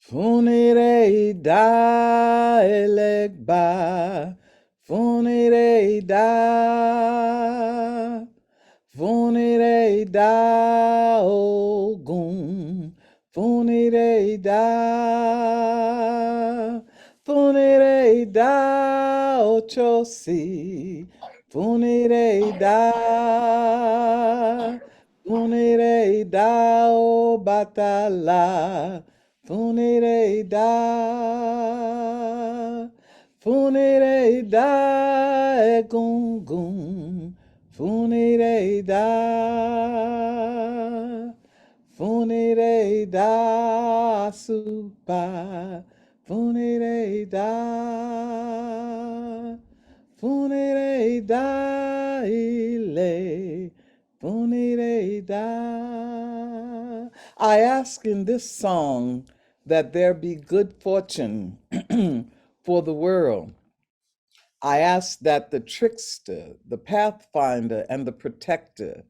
Funire da elegba, funire da, funire da ogun, funire da, funire da ochosi, funire da, funire da o batala. Funire da egungun, funire da supa, funire da ile, funire da. I ask in this song that there be good fortune for the world. I ask that the trickster, the pathfinder, and the protector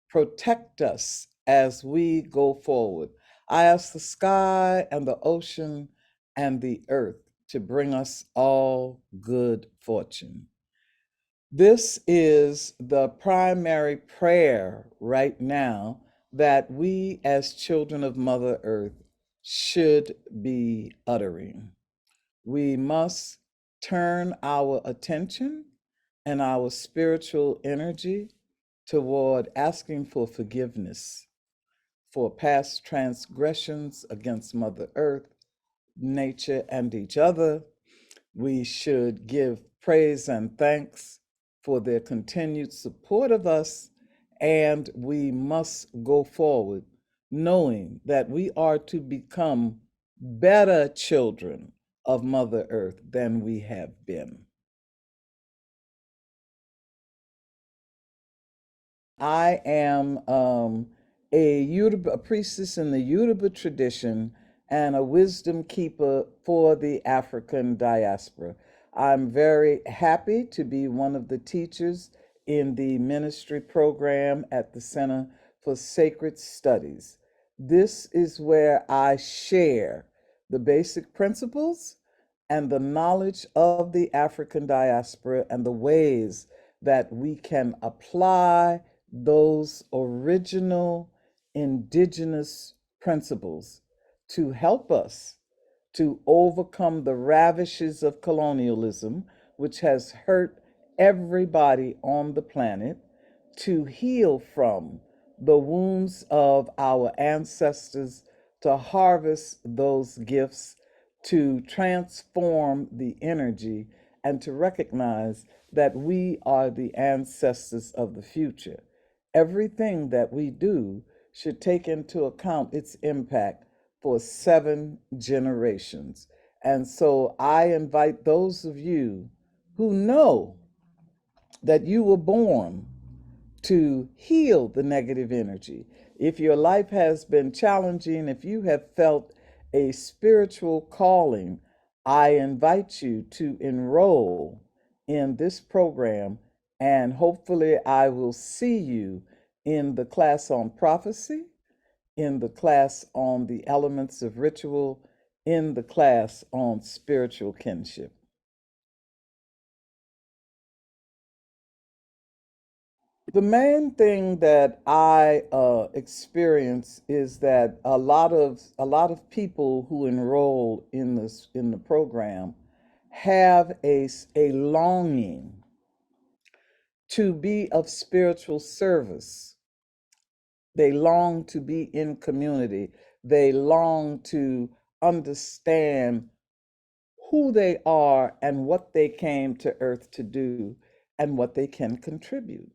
protect us as we go forward. I ask the sky and the ocean and the earth to bring us all good fortune. This is the primary prayer right now that we as children of Mother Earth should be uttering. We must turn our attention and our spiritual energy toward asking for forgiveness for past transgressions against Mother Earth, nature, and each other. We should give praise and thanks for their continued support of us, and we must go forward knowing that we are to become better children of Mother Earth than we have been. I am a priestess in the Yoruba tradition and a wisdom keeper for the African diaspora. I'm very happy to be one of the teachers in the ministry program at the Center for Sacred Studies. This is where I share the basic principles and the knowledge of the African diaspora and the ways that we can apply those original indigenous principles to help us to overcome the ravages of colonialism, which has hurt everybody on the planet, to heal from the wounds of our ancestors, to harvest those gifts, to transform the energy, and to recognize that we are the ancestors of the future. Everything that we do should take into account its impact for 7 generations. And so I invite those of you who know that you were born to heal the negative energy. If your life has been challenging, if you have felt a spiritual calling, I invite you to enroll in this program, and hopefully I will see you in the class on prophecy, in the class on the elements of ritual, in the class on spiritual kinship. The main thing that I experience is that a lot of people who enroll in the program have a longing to be of spiritual service. They long to be in community. They long to understand who they are and what they came to earth to do and what they can contribute.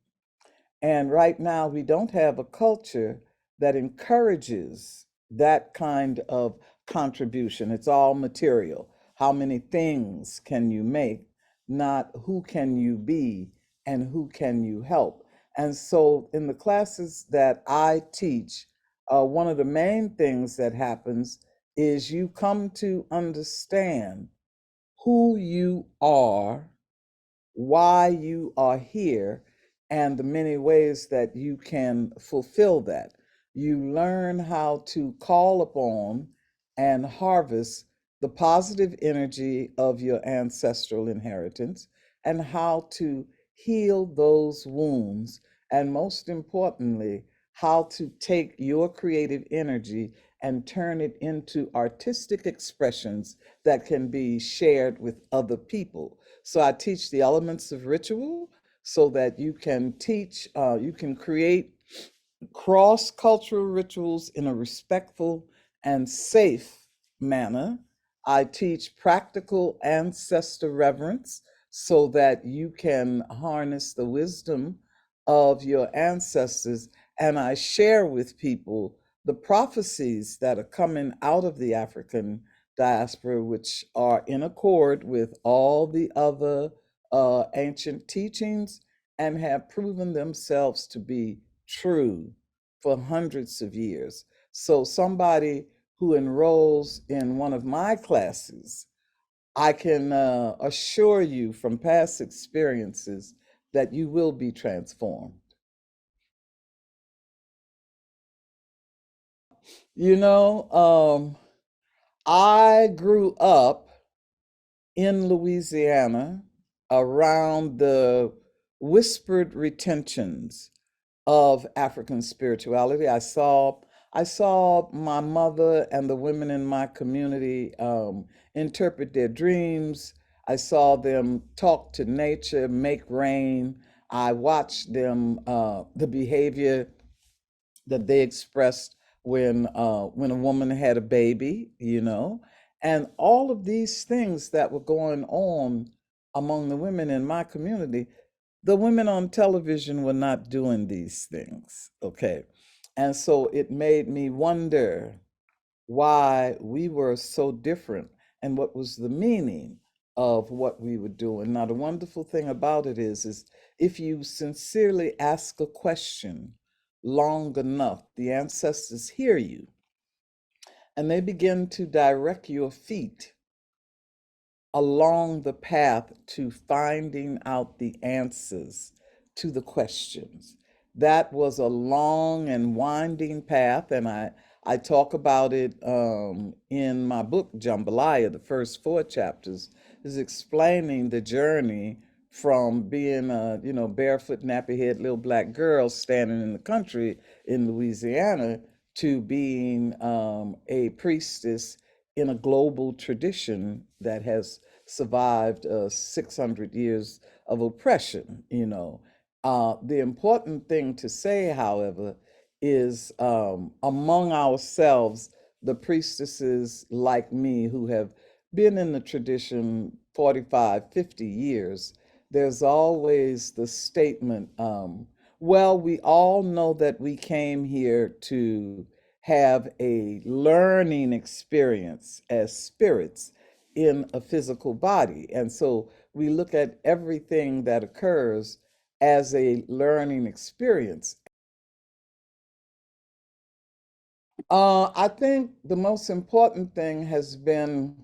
And right now, we don't have a culture that encourages that kind of contribution. It's all material. How many things can you make, not who can you be and who can you help? And so, in the classes that I teach, one of the main things that happens is you come to understand who you are, why you are here, and the many ways that you can fulfill that. You learn how to call upon and harvest the positive energy of your ancestral inheritance and how to heal those wounds. And most importantly, how to take your creative energy and turn it into artistic expressions that can be shared with other people. So I teach the elements of ritual so that you can create cross cultural rituals in a respectful and safe manner. I teach practical ancestor reverence so that you can harness the wisdom of your ancestors. And I share with people the prophecies that are coming out of the African diaspora, which are in accord with all the other ancient teachings and have proven themselves to be true for hundreds of years. So, somebody who enrolls in one of my classes, I can assure you from past experiences that you will be transformed. You know, I grew up in Louisiana around the whispered retentions of African spirituality. I saw my mother and the women in my community interpret their dreams. I saw them talk to nature, make rain. I watched them the behavior that they expressed when a woman had a baby, and all of these things that were going on among the women in my community. The women on television were not doing these things, okay? And so it made me wonder why we were so different and what was the meaning of what we were doing. Now, the wonderful thing about it is if you sincerely ask a question long enough, the ancestors hear you and they begin to direct your feet along the path to finding out the answers to the questions. That was a long and winding path, and I talk about it in my book, Jambalaya. The first four chapters is explaining the journey from being a barefoot, nappy-head little black girl standing in the country in Louisiana to being a priestess in a global tradition that has survived 600 years of oppression. The important thing to say, however, is among ourselves, the priestesses like me who have been in the tradition 45, 50 years, there's always the statement, well, we all know that we came here to have a learning experience as spirits in a physical body. And so we look at everything that occurs as a learning experience. I think the most important thing has been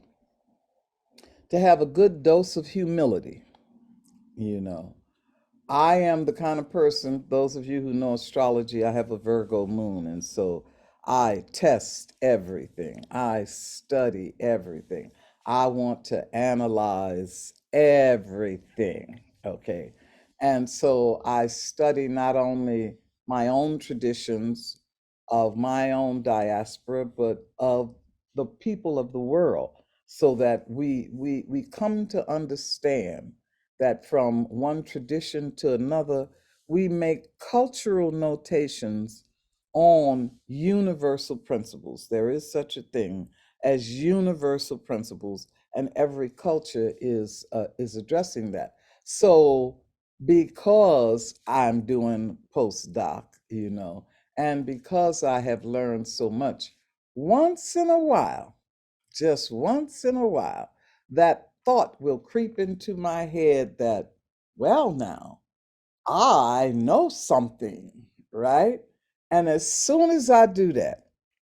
to have a good dose of humility. You know, I am the kind of person, those of you who know astrology, I have a Virgo moon, and so I test everything. I study everything. I want to analyze everything, okay? And so I study not only my own traditions of my own diaspora, but of the people of the world, so that we come to understand that from one tradition to another, we make cultural notations on universal principles. There is such a thing as universal principles, and every culture is addressing that. So, because I'm doing postdoc, and because I have learned so much, once in a while, just once in a while, that thought will creep into my head that, well, now, I know something, right? And as soon as I do that,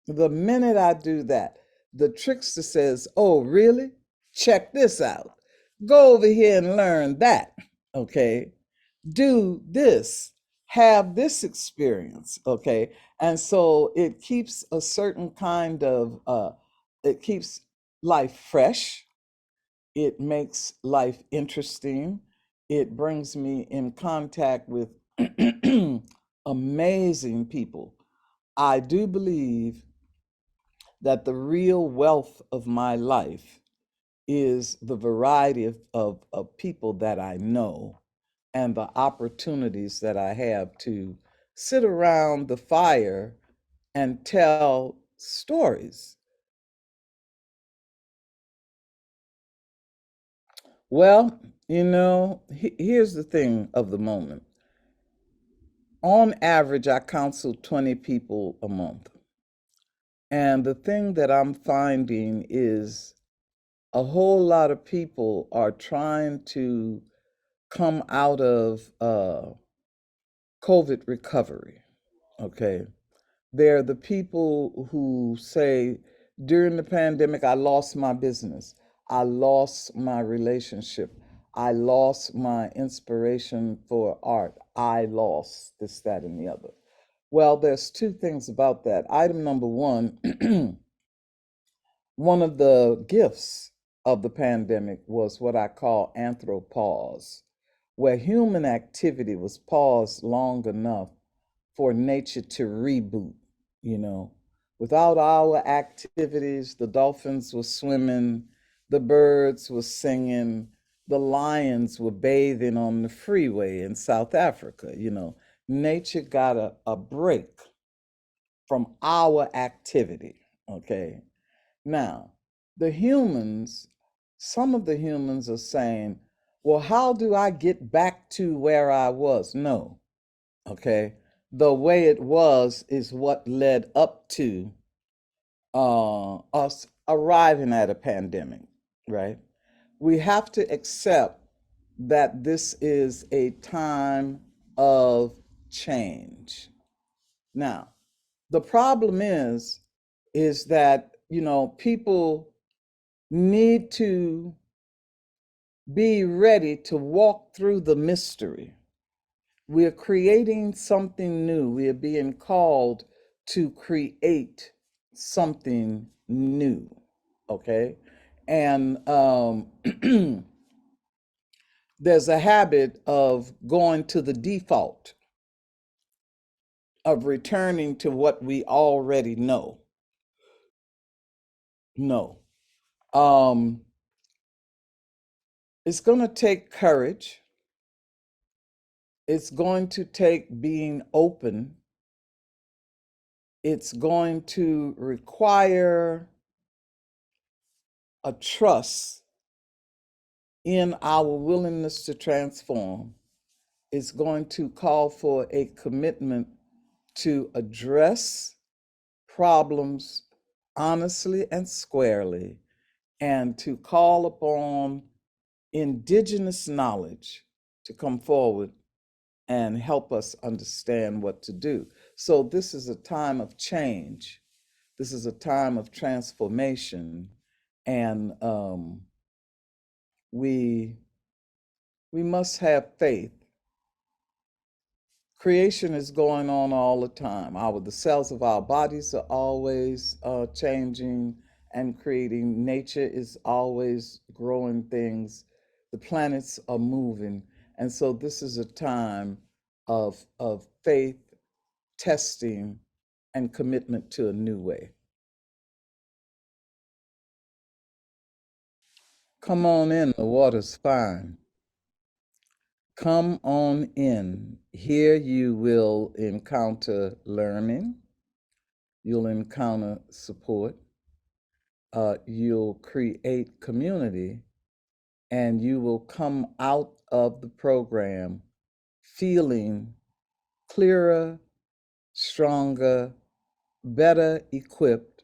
the minute I do that, the trickster says, oh, really? Check this out. Go over here and learn that, okay? Do this, have this experience, okay? And so it keeps a certain kind of It keeps life fresh. It makes life interesting. It brings me in contact with amazing people. I do believe that the real wealth of my life is the variety of people that I know and the opportunities that I have to sit around the fire and tell stories. Well, here's the thing of the moment. On average, I counsel 20 people a month. And the thing that I'm finding is a whole lot of people are trying to come out of COVID recovery. Okay. They're the people who say, during the pandemic, I lost my business. I lost my relationship. I lost my inspiration for art. I lost this, that, and the other. Well, there's two things about that. Item number one, one of the gifts of the pandemic was what I call anthropause, where human activity was paused long enough for nature to reboot, you know. Without our activities, the dolphins were swimming, the birds were singing, the lions were bathing on the freeway in South Africa, you know. Nature got a break from our activity, okay? Now, the humans, some of the humans are saying, well, how do I get back to where I was? No, okay? The way it was is what led up to us arriving at a pandemic, right? We have to accept that this is a time of change. Now, the problem is that, people need to be ready to walk through the mystery. We're creating something new. We are being called to create something new. Okay. And there's a habit of going to the default, of returning to what we already know. No. Um, it's going to take courage. It's going to take being open. It's going to require a trust in our willingness to transform. It's going to call for a commitment to address problems honestly and squarely, and to call upon indigenous knowledge to come forward and help us understand what to do. So this is a time of change. This is a time of transformation, and we must have faith. Creation is going on all the time. The cells of our bodies are always changing and creating. Nature is always growing things. The planets are moving, and so this is a time of faith, testing, and commitment to a new way. Come on in, the water's fine. Come on in. Here you will encounter learning, you'll encounter support, you'll create community, and you will come out of the program feeling clearer, stronger, better equipped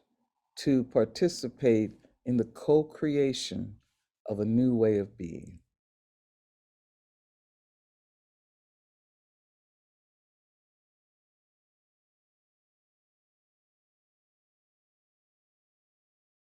to participate in the co creation of a new way of being.